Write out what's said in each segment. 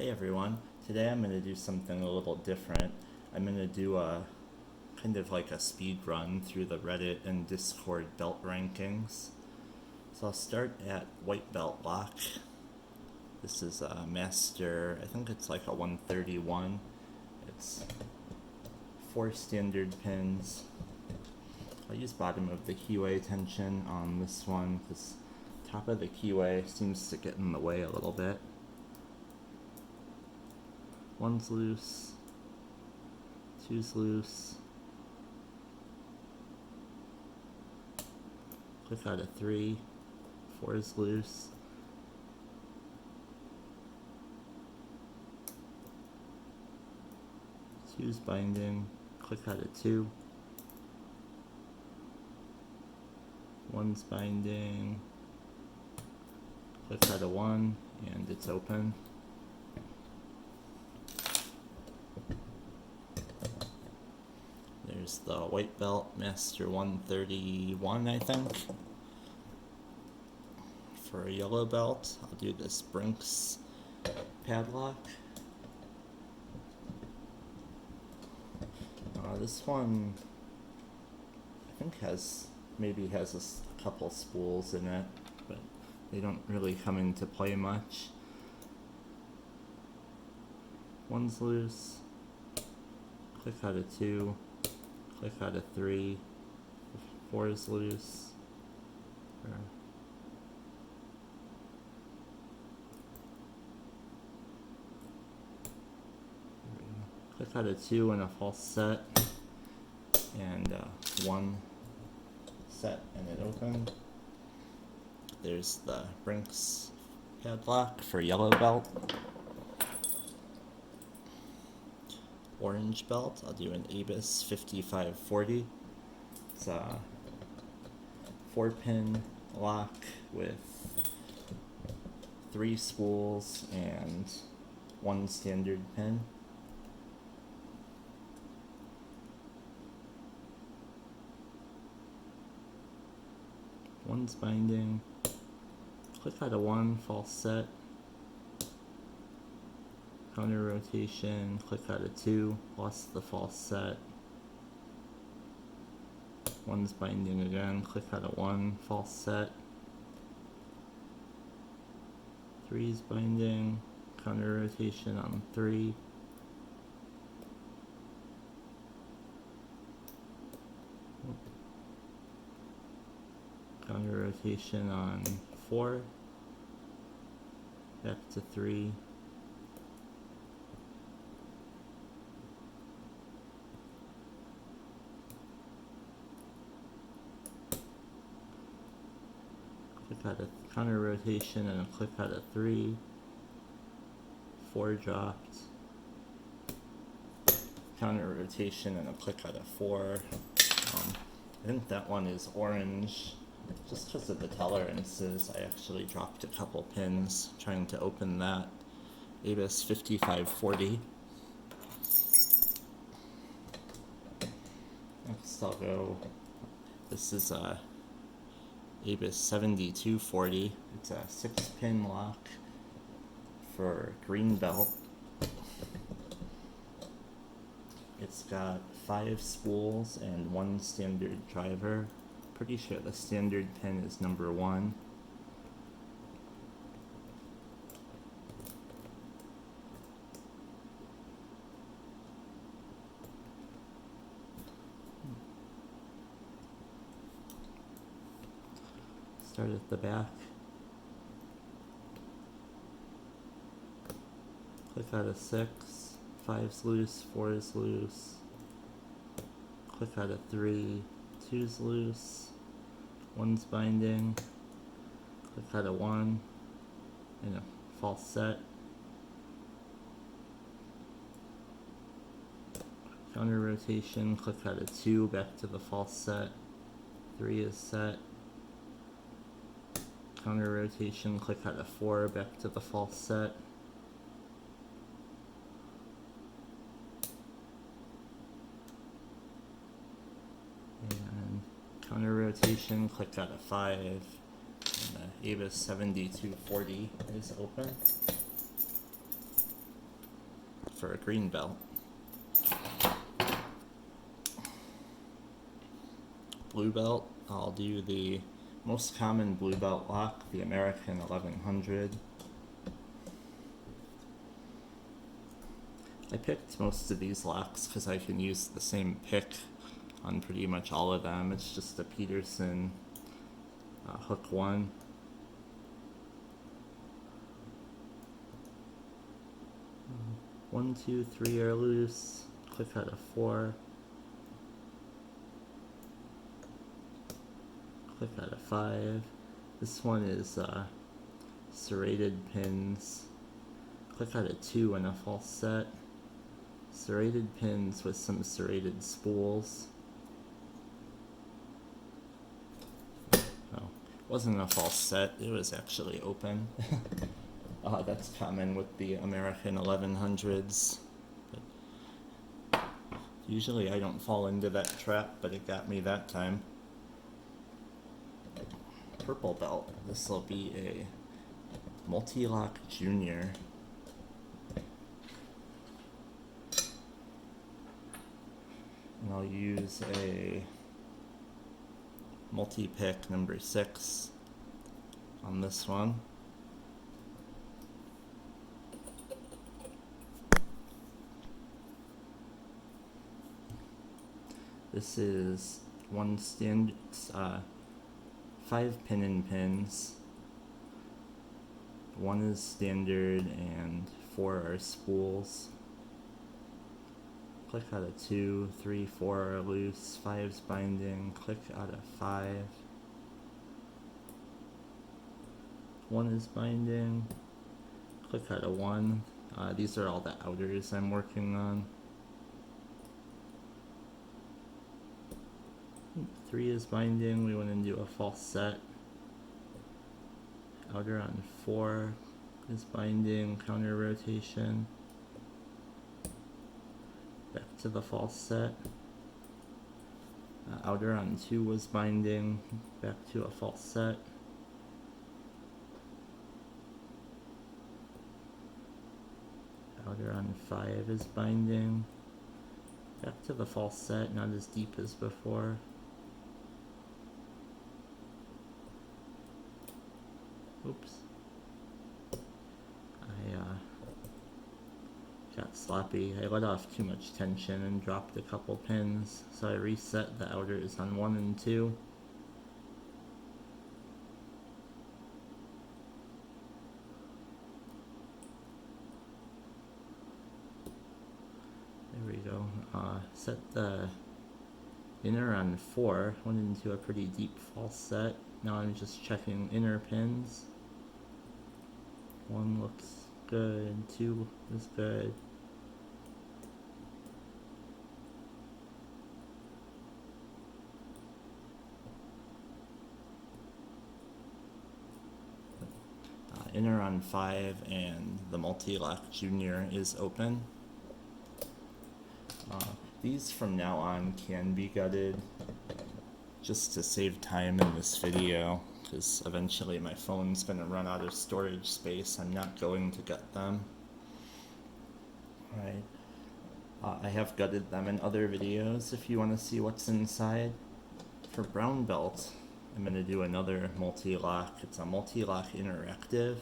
Hey everyone, today I'm going to do something a little different. I'm going to do a kind of like a speed run through the Reddit and Discord belt rankings. So I'll start at white belt lock. This is a master, I think it's like a 131. It's 4 standard pins. I'll use bottom of the keyway tension on this one because top of the keyway seems to get in the way a little bit. One's loose, two's loose, click out of 3, 4 is loose, two's binding, click out of 2, one's binding, click out of 1, and it's open. There's the white belt master 131, I think. For a yellow belt, I'll do this Brinks padlock. This one, I think maybe has a couple spools in it, but they don't really come into play much. One's loose, click out of 2, click out of 3, 4 is loose, click out of 2 and a false set, and 1 set and it opened. There's the Brinks padlock for yellow belt. Orange belt, I'll do an Abus 5540. It's a 4-pin lock with 3 spools and 1 standard pin. One's binding, click out of 1, false set, counter rotation, click out of 2, lost the false set, one's binding again, click out of 1, false set, 3's binding, counter rotation on 3, counter rotation on 4, back to 3, click out of counter rotation and a click out of 3, 4 dropped, counter rotation and a click out of 4. I think that one is orange. Just because of the tolerances, I actually dropped a couple pins trying to open that. Abus 5540. Next I'll go, this is a Abus 7240. It's a 6-pin lock for green belt. It's got 5 spools and 1 standard driver. Pretty sure the standard pin is number 1. Start at the back. Click out of 6, 5's loose, 4 is loose. Click out of 3, 2's loose. 1's binding, click out of 1, and a false set. Counter rotation, click out of 2, back to the false set. 3 is set. Counter rotation, click out of 4, back to the false set. Counter rotation, click out of 5, and the Abus 7240 is open. for a green belt. Blue belt, I'll do the most common blue belt lock, the American 1100. I picked most of these locks because I can use the same pick on pretty much all of them. It's just a Peterson hook 1. One, 2, 3 are loose. Click out of 4. Click out of 5. This one is serrated pins. Click out of 2 and a false set. Serrated pins with some serrated spools. Oh, wasn't a false set, it was actually open. That's common with the American 1100s. But usually I don't fall into that trap, but it got me that time. Purple belt, this will be a Mul-T-Lock Junior. And I'll use a multi-pick number 6 on this one. This is 1 standard, 5 pin-in pins. 1 is standard and 4 are spools. Click out of 2, 3, 4 are loose, 5's binding, click out of 5. 1 is binding, click out of 1. These are all the outers I'm working on. 3 is binding, we went into a false set. Outer on 4 is binding, counter rotation. Back to the false set. Outer on 2 was binding, back to a false set. Outer on 5 is binding, back to the false set, not as deep as before. Oops. I got sloppy. I let off too much tension and dropped a couple pins, so I reset the outers on 1 and 2. There we go. Set the inner on 4, went into a pretty deep false set. Now I'm just checking inner pins. 1 looks good, 2 is good. Inner on 5 and the Mul-T-Lock Junior is open. These from now on can be gutted just to save time in this video, because eventually my phone's going to run out of storage space. I'm not going to gut them. Alright, I have gutted them in other videos if you want to see what's inside. For brown belt, I'm going to do another Mul-T-Lock. It's a Mul-T-Lock Interactive.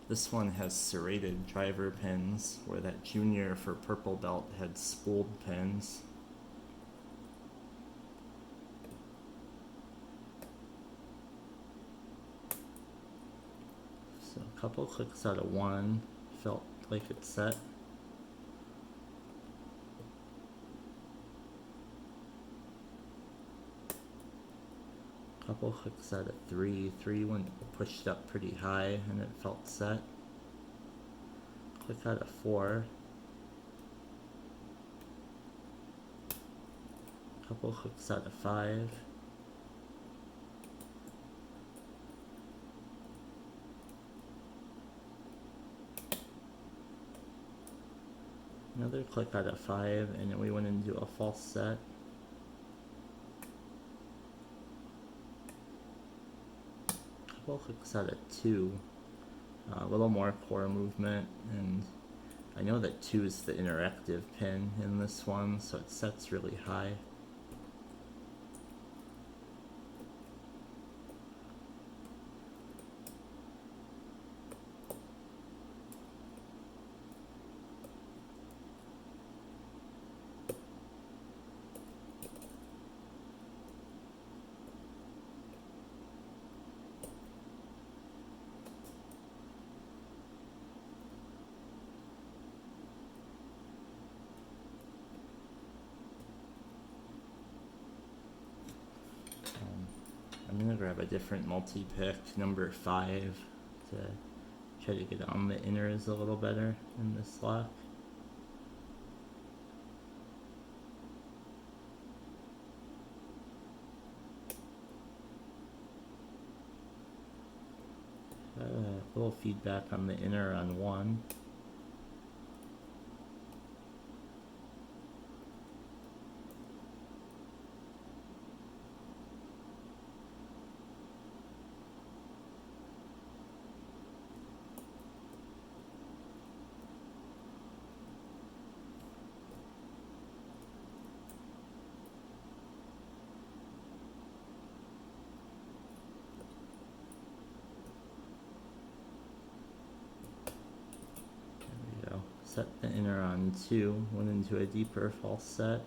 This one has serrated driver pins, where that Junior for purple belt had spooled pins. So a couple clicks out of 1, felt like it's set. Couple clicks out of 3, 3 went pushed up pretty high and it felt set. Click out of 4. Couple clicks out of 5. Another click out of 5, and then we went into a false set. Couple clicks out of 2. A little more core movement, and I know that 2 is the interactive pin in this one, so it sets really high. I'm gonna grab a different multi-pick, number 5, to try to get on the inners a little better in this lock. A little feedback on the inner on 1. Set the inner on 2, went into a deeper false set.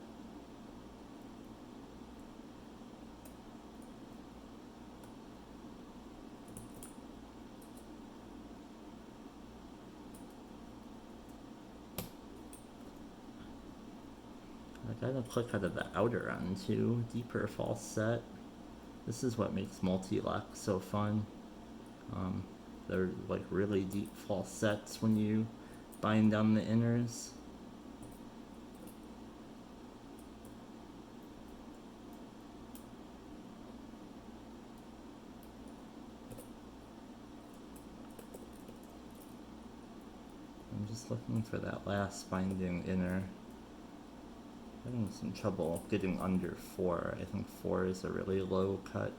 I gotta click out of the outer on 2, deeper false set. This is what makes Mul-T-Lock so fun. They're like really deep false sets when you bind down the inners. I'm just looking for that last binding inner. Having some trouble getting under 4. I think 4 is a really low cut.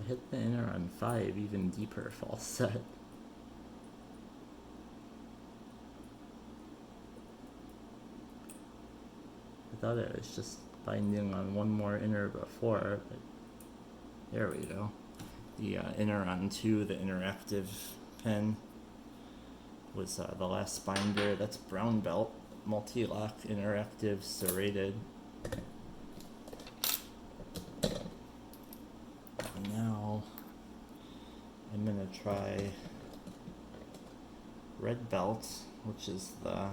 I hit the inner on 5, even deeper false set. I thought it was just binding on 1 more inner before, but there we go. The inner on 2, the interactive pen, was the last binder. That's brown belt, Mul-T-Lock Interactive, serrated. And now I'm gonna try red belt, which is the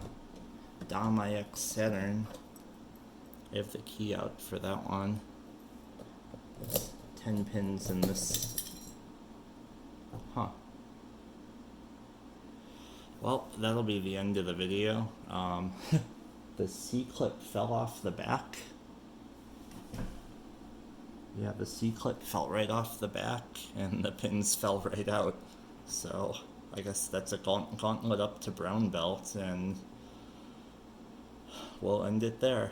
IX Saturn. I have the key out for that one. There's 10 pins in this. Huh. Well, that'll be the end of the video. The C-clip fell off the back. Yeah, the C-clip fell right off the back, and the pins fell right out. So, I guess that's a gauntlet up to brown belt, and we'll end it there.